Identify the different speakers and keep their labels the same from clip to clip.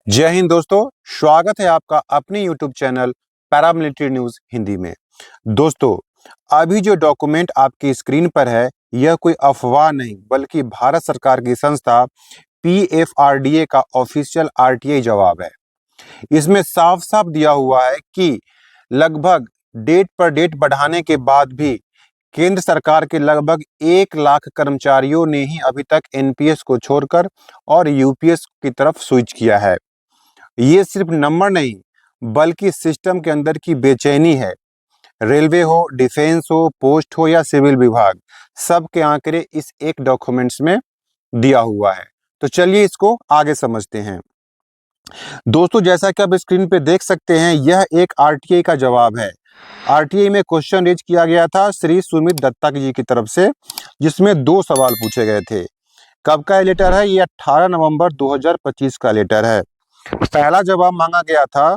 Speaker 1: जय हिंद दोस्तों, स्वागत है आपका अपने YouTube channel paramilitary news Hindi में। दोस्तों, अभी जो डॉक्यूमेंट आपकी स्क्रीन पर है यह कोई अफवाह नहीं बल्कि भारत सरकार की संस्था पीएफआरडीए का ऑफिशियल आरटीआई जवाब है। इसमें साफ साफ दिया हुआ है कि लगभग डेट पर डेट बढ़ाने के बाद भी केंद्र सरकार के लगभग 1 लाख कर्मचारियों ने ही अभी तक एनपीएस को छोड़कर और यूपीएस की तरफ स्विच किया है। ये सिर्फ नंबर नहीं बल्कि सिस्टम के अंदर की बेचैनी है। रेलवे हो, डिफेंस हो, पोस्ट हो या सिविल विभाग, सबके आंकड़े इस एक डॉक्यूमेंट्स में दिया हुआ है। तो चलिए इसको आगे समझते हैं। दोस्तों, जैसा कि आप स्क्रीन पे देख सकते हैं, यह एक आरटीआई का जवाब है। आरटीआई में क्वेश्चन रेज किया गया था श्री सुमित दत्ता जी की तरफ से, जिसमें 2 सवाल पूछे गए थे। कब का ये लेटर है? ये 18 नवंबर 2025 का लेटर है। पहला जवाब मांगा गया था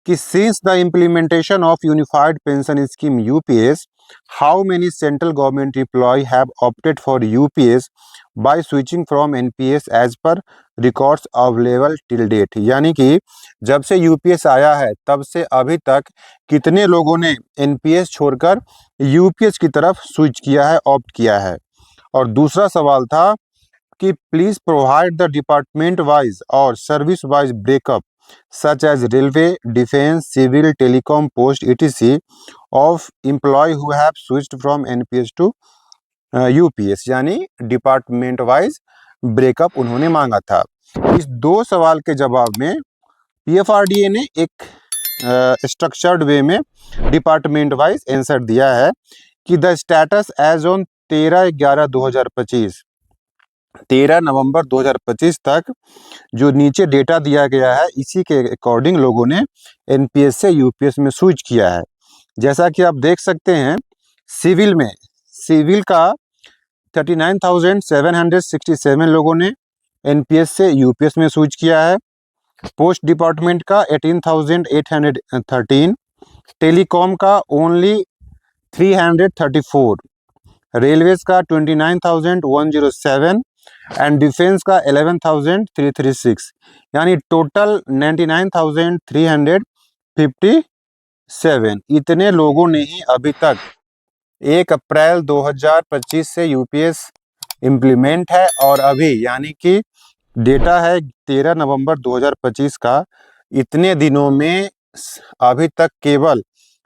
Speaker 1: कि since the implementation of unified pension scheme UPS, how many central government employ have opted for UPS by switching from NPS as per records available till date. यानी कि जब से यूपीएस आया है तब से अभी तक कितने लोगों ने एनपीएस छोड़कर यूपीएस की तरफ स्विच किया है, ऑप्ट किया है। और दूसरा सवाल था कि please provide the department wise और service wise breakup such as railway, defence, civil, telecom, post etc of employ who have switched from NPS to UPS, यानी डिपार्टमेंट वाइज ब्रेकअप उन्होंने मांगा था। इस 2 सवाल के जवाब में पीएफआरडीए ने एक स्ट्रक्चर्ड वे में डिपार्टमेंट वाइज आंसर दिया है कि द स्टेटस एज ऑन 13/11/2025, 13 नवंबर 2025 तक जो नीचे डेटा दिया गया है इसी के अकॉर्डिंग लोगों ने एनपीएस से यूपीएस में स्विच किया है। जैसा कि आप देख सकते हैं, सिविल का 39,767 लोगों ने एनपीएस से यूपीएस में स्विच किया है। पोस्ट डिपार्टमेंट का 18,813, टेलीकॉम का ओनली 334, रेलवेज का 29,107 एंड डिफेंस का 11,336, यानी टोटल 99,357। इतने लोगों ने ही अभी तक 1 अप्रैल 2025 से यूपीएस इम्प्लीमेंट है और अभी यानी कि डेटा है 13 नवंबर 2025 का, इतने दिनों में अभी तक केवल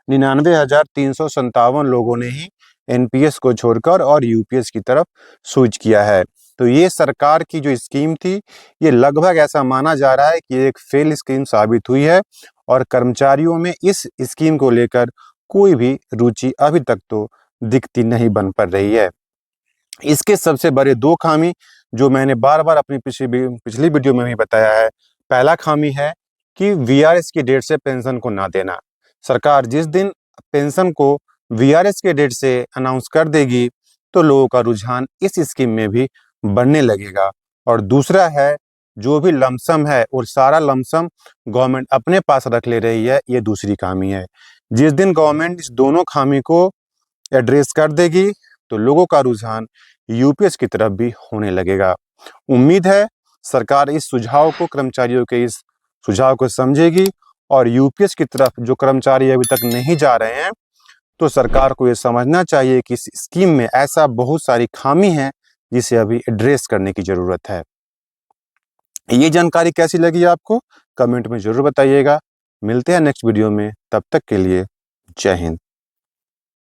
Speaker 1: 99,357 लोगों ने ही एनपीएस को छोड़कर और यूपीएस की तरफ स्विच किया है। तो ये सरकार की जो स्कीम थी, ये लगभग ऐसा माना जा रहा है कि एक फेल स्कीम साबित हुई है और कर्मचारियों में इस स्कीम को लेकर कोई भी रुचि अभी तक तो दिखती नहीं बन पड़ रही है। इसके सबसे बड़े 2 खामी जो मैंने बार बार अपनी पिछली वीडियो में भी बताया है। पहला खामी है कि वीआरएस की डेट से पेंशन को ना देना। सरकार जिस दिन पेंशन को वीआरएस के डेट से अनाउंस कर देगी तो लोगों का रुझान इस स्कीम में भी बढ़ने लगेगा। और दूसरा है, जो भी लमसम है और सारा लमसम गवर्नमेंट अपने पास रख ले रही है, ये दूसरी खामी है। जिस दिन गवर्नमेंट इस दोनों खामी को एड्रेस कर देगी तो लोगों का रुझान यूपीएस की तरफ भी होने लगेगा। उम्मीद है सरकार इस सुझाव को, कर्मचारियों के इस सुझाव को समझेगी और यूपीएस की तरफ जो कर्मचारी अभी तक नहीं जा रहे हैं, तो सरकार को ये समझना चाहिए कि इस स्कीम में ऐसा बहुत सारी खामी है जिसे अभी एड्रेस करने की जरूरत है। ये जानकारी कैसी लगी आपको? कमेंट में जरूर बताइएगा। मिलते हैं नेक्स्ट वीडियो में, तब तक के लिए जय हिंद।